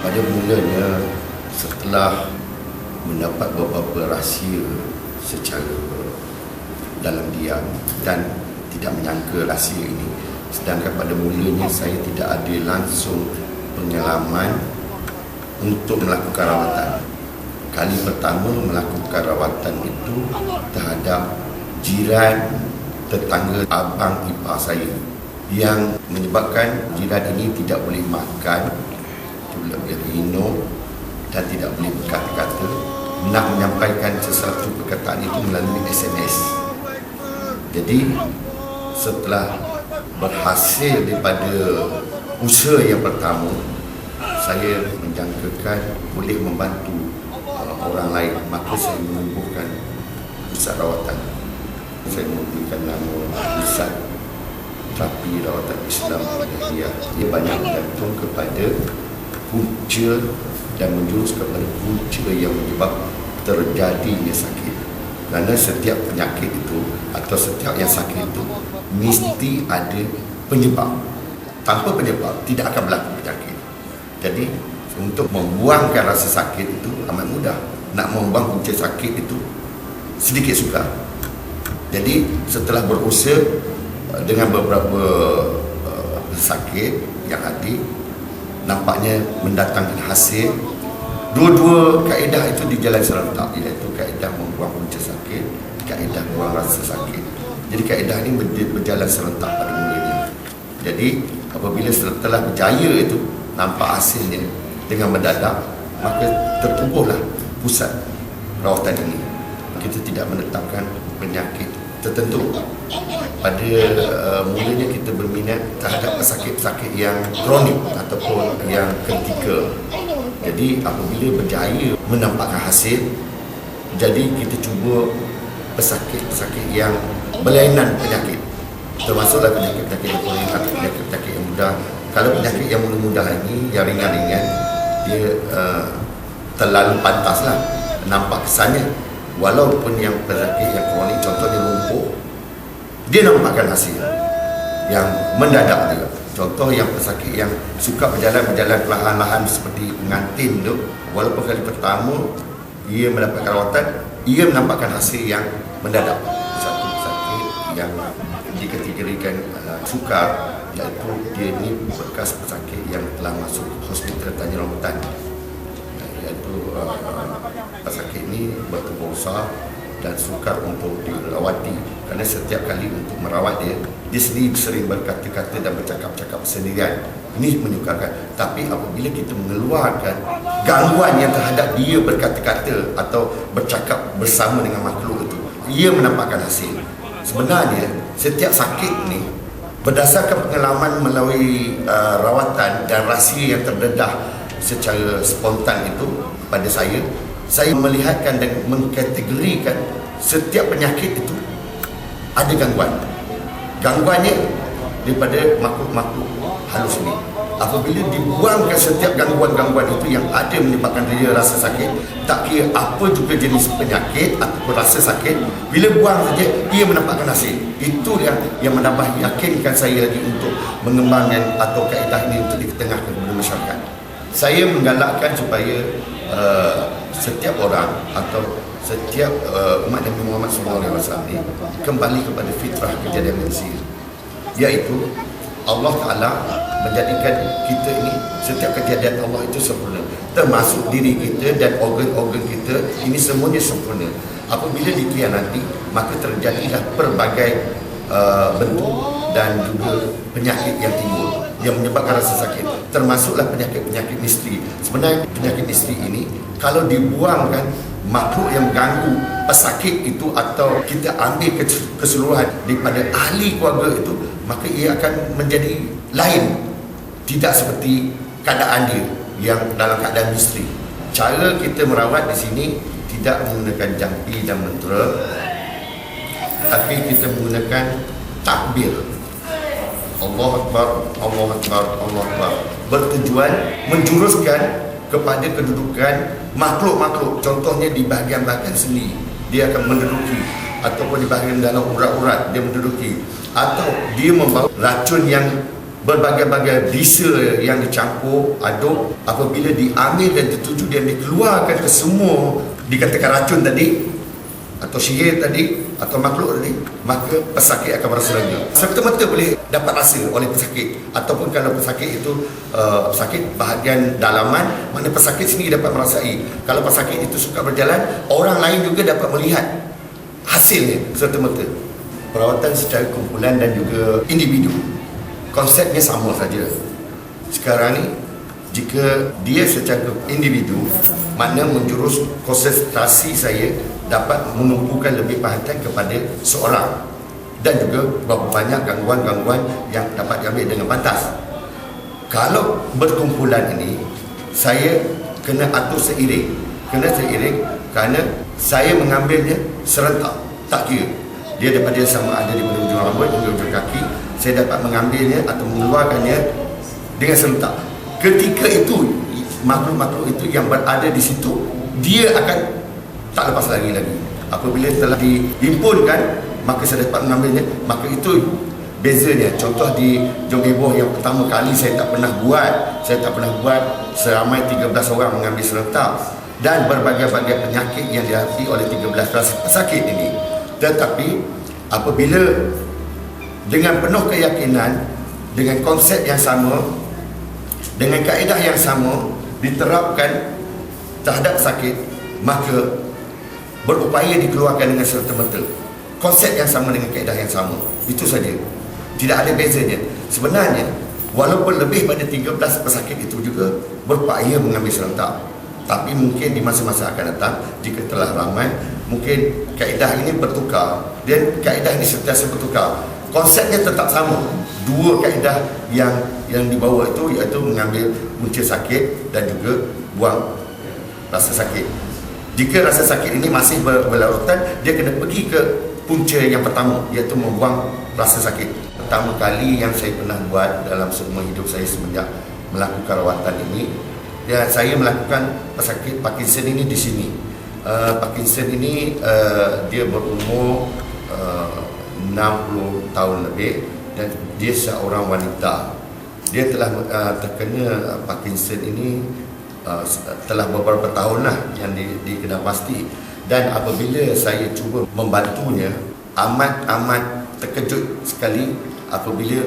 Pada mulanya, setelah mendapat beberapa rahsia secara dalam diam dan tidak menyangka rahsia ini, sedangkan pada mulanya saya tidak ada langsung pengalaman untuk melakukan rawatan. Kali pertama melakukan rawatan itu terhadap jiran tetangga abang ipar saya, yang menyebabkan jiran ini tidak boleh makan, tidak boleh minum dan tidak boleh berkata-kata, nak menyampaikan sesuatu perkataan itu melalui SMS. Jadi setelah berhasil daripada usaha yang pertama, saya menjangkakan boleh membantu orang lain, maka saya menubuhkan pusat rawatan. Saya memberikan nama Pusat Terapi Rawatan Islam Dia banyak bergantung kepada punca dan menjurus kepada punca yang menyebab terjadinya sakit. Kerana setiap penyakit itu atau setiap yang sakit itu mesti ada penyebab. Tanpa penyebab tidak akan berlaku penyakit. Jadi untuk membuangkan rasa sakit itu amat mudah. Nak membuang punca sakit itu sedikit sukar. Jadi setelah berusaha dengan beberapa pesakit yang ada, nampaknya mendatangkan hasil. Dua-dua kaedah itu dijalan serentak, iaitu kaedah membuang punca sakit, kaedah buang rasa sakit. Jadi kaedah ini berjalan serentak pada mulanya. Jadi apabila setelah berjaya itu nampak hasilnya dengan mendadak, maka tertubuhlah pusat rawatan ini. Kita tidak menetapkan penyakit tertentu. Pada mulanya kita berminat terhadap pesakit-pesakit yang kronik ataupun yang kritikal. Jadi apabila berjaya menampakkan hasil, jadi kita cuba pesakit-pesakit yang berlainan penyakit, termasuklah penyakit-penyakit yang kronik atau penyakit-penyakit yang mudah. Kalau penyakit yang mudah-mudah ini, yang ringan-ringan, dia terlalu pantaslah nampak kesannya. Walaupun yang penyakit yang kronik, contohnya lumpuh, dia nampakkan hasil yang mendadak juga. Contoh yang pesakit yang suka berjalan perlahan-lahan seperti pengantin tu, walaupun kali pertama ia mendapatkan rawatan, ia menampakkan hasil yang mendadak. Satu pesakit yang dikategorikan sukar, iaitu dia ini bekas pesakit yang telah masuk hospital Tanjung Rambutan, iaitu pesakit ini bertubuh besar dan sukar untuk dirawati, kerana setiap kali untuk merawat dia sendiri sering berkata-kata dan bercakap-cakap sendirian. Ini menyukarkan. Tapi apabila kita mengeluarkan gangguan yang terhadap dia berkata-kata atau bercakap bersama dengan makhluk itu, ia menampakkan hasil. Sebenarnya setiap sakit ni berdasarkan pengalaman melalui rawatan dan rahsia yang terdedah secara spontan itu pada saya melihatkan dan mengkategorikan setiap penyakit itu ada gangguan. Gangguannya daripada makhluk-makhluk halus ini. Apabila dibuangkan setiap gangguan-gangguan itu yang ada menyebabkan dia rasa sakit, tak kira apa juga jenis penyakit ataupun rasa sakit, bila buang saja ia menampakkan hasil. Itu yang menambah yakinkan saya lagi untuk mengembangkan atau kaedah ini untuk diketengahkan kepada masyarakat. Saya menggalakkan supaya setiap orang atau setiap umat Nabi Muhammad SAW ini kembali kepada fitrah kejadian manusia, iaitu Allah Ta'ala menjadikan kita ini, setiap kejadian Allah itu sempurna, termasuk diri kita dan organ-organ kita, ini semuanya sempurna. Apabila dikhianati, maka terjadilah pelbagai bentuk dan juga penyakit yang timbul yang menyebabkan rasa sakit, termasuklah penyakit-penyakit misteri. Sebenarnya penyakit misteri ini kalau dibuangkan makhluk yang mengganggu pesakit itu, atau kita ambil keseluruhan daripada ahli keluarga itu, maka ia akan menjadi lain, tidak seperti keadaan dia yang dalam keadaan misteri. Cara kita merawat di sini tidak menggunakan jampi dan mentera, tapi kita menggunakan takbir, Allah Akbar, Allah Akbar, Allah Akbar, bertujuan menjuruskan kepada kedudukan makhluk-makhluk. Contohnya di bahagian-bahagian sendi dia akan menduduki, ataupun di bahagian dalam urat-urat dia menduduki, atau dia membawa racun yang berbagai-bagai bisa yang dicampur aduk, apabila diambil dan dituju dan dikeluarkan ke semua dikatakan racun tadi atau sihir tadi atau makhluk tadi, maka pesakit akan merasa lega. Serta-merta boleh dapat rasa oleh pesakit, ataupun kalau pesakit itu pesakit bahagian dalaman, mana pesakit sendiri dapat merasai. Kalau pesakit itu suka berjalan, orang lain juga dapat melihat hasilnya serta-merta. Perawatan secara kumpulan dan juga individu, konsepnya sama saja. Sekarang ni, jika dia secara individu, makna menjurus konsentrasi saya dapat menumpukan lebih perhatian kepada seorang dan juga berapa banyak gangguan-gangguan yang dapat diambil dengan pantas. Kalau berkumpulan ini, saya kena atur seiring. Kerana saya mengambilnya serentak, tak kira dia daripada sama ada di ujung rambut hingga ujung kaki, saya dapat mengambilnya atau mengeluarkannya dengan serentak. Ketika itu makhluk-makhluk itu yang berada di situ, dia akan tak lepas lagi. Apabila telah dihimpunkan, maka saya dapat mengambilnya. Maka itu bezanya. Contoh di Jom Heboh yang pertama kali saya tak pernah buat seramai 13 orang mengambil serentak, dan berbagai-bagai penyakit yang dihadapi oleh 13 pesakit ini. Tetapi apabila dengan penuh keyakinan, dengan konsep yang sama, dengan kaedah yang sama diterapkan terhadap sakit, maka berupaya dikeluarkan dengan serta-merta. Konsep yang sama dengan kaedah yang sama. Itu saja. Tidak ada bezanya. Sebenarnya, walaupun lebih pada 13 pesakit itu juga berupaya mengambil serentak. Tapi mungkin di masa-masa akan datang, jika telah ramai, mungkin kaedah ini bertukar. Dan kaedah ini sentiasa bertukar. Konsepnya tetap sama. Dua kaedah yang dibawa itu, iaitu mengambil punca sakit dan juga buang rasa sakit. Jika rasa sakit ini masih berlarutan, dia kena pergi ke punca yang pertama, iaitu membuang rasa sakit. Pertama kali yang saya pernah buat dalam semua hidup saya semenjak melakukan rawatan ini, ya, saya melakukan pesakit Parkinson ini di sini. Parkinson ini dia berumur 60 tahun lebih dan dia seorang wanita. Dia telah terkena Parkinson ini telah beberapa tahun lah yang dikenal pasti. Dan apabila saya cuba membantunya, amat terkejut sekali apabila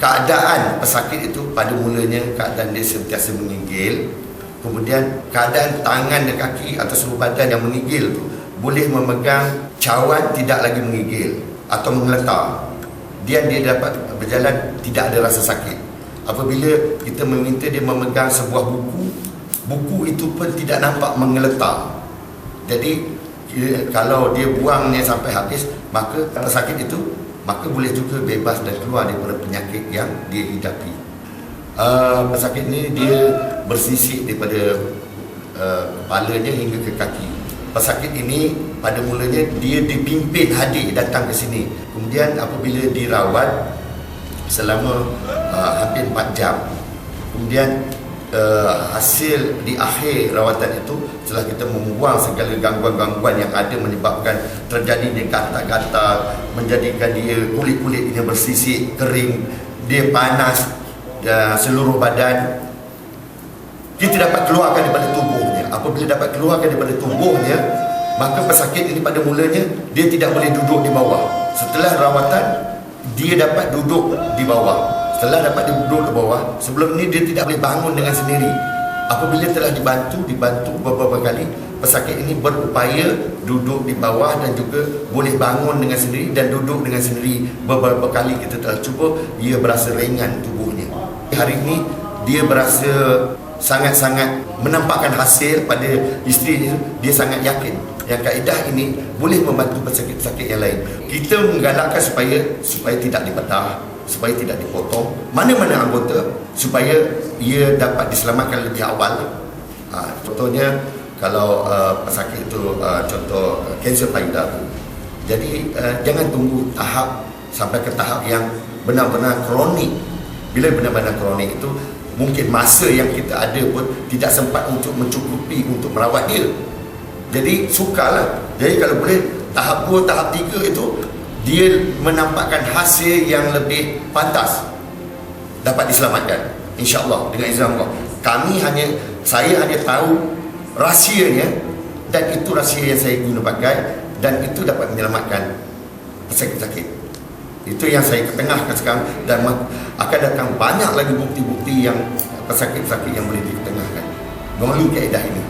keadaan pesakit itu pada mulanya keadaan dia sentiasa menggigil, kemudian keadaan tangan dan kaki atau seluruh badan yang menggigil tu boleh memegang cawan, tidak lagi menggigil atau menggeletar. Dia dapat berjalan, tidak ada rasa sakit. Apabila kita meminta dia memegang sebuah buku itu pun tidak nampak menggeletar. Jadi kalau dia buangnya sampai habis, maka pesakit itu boleh juga bebas dan keluar daripada penyakit yang dia hidapi. Pesakit ini dia bersisik daripada kepalanya hingga ke kaki. Pesakit ini pada mulanya dia dipimpin hadir datang ke sini. Kemudian apabila dirawat selama hampir 4 jam, kemudian hasil di akhir rawatan itu, setelah kita membuang segala gangguan-gangguan yang ada menyebabkan terjadinya gatal-gatal, menjadikan dia kulit-kulitnya bersisik, kering, dia panas seluruh badan, kita dapat keluarkan daripada tubuhnya. Apabila dapat keluarkan daripada tubuhnya, maka pesakit ini pada mulanya dia tidak boleh duduk di bawah. Setelah rawatan, dia dapat duduk di bawah. Setelah dapat duduk di bawah, sebelum ini dia tidak boleh bangun dengan sendiri. Apabila telah dibantu beberapa kali, pesakit ini berupaya duduk di bawah dan juga boleh bangun dengan sendiri dan duduk dengan sendiri. Beberapa kali kita telah cuba, ia berasa ringan tubuhnya. Hari ini dia berasa sangat-sangat menampakkan hasil pada isteri dia sangat yakin yang kaedah ini boleh membantu pesakit-pesakit yang lain. Kita menggalakkan supaya tidak dibedah, supaya tidak dipotong mana-mana anggota, supaya ia dapat diselamatkan lebih awal. Contohnya kalau pesakit itu contoh kanser payudara. Jadi jangan tunggu sampai ke tahap yang benar-benar kronik. Bila benar-benar kronik itu mungkin masa yang kita ada pun tidak sempat untuk mencukupi untuk merawat dia. Jadi sukarlah. Jadi kalau boleh tahap 2, tahap 3 itu dia menampakkan hasil yang lebih pantas. dapat diselamatkan, insya-Allah dengan izin Allah. Saya hanya tahu rahsianya, dan itu rahsia yang saya guna pakai, dan itu dapat menyelamatkan pesakit-pesakit. Itu yang saya ketengahkan sekarang, dan akan datang banyak lagi bukti-bukti yang pesakit-pesakit yang boleh diketengahkan melalui kaedah ini.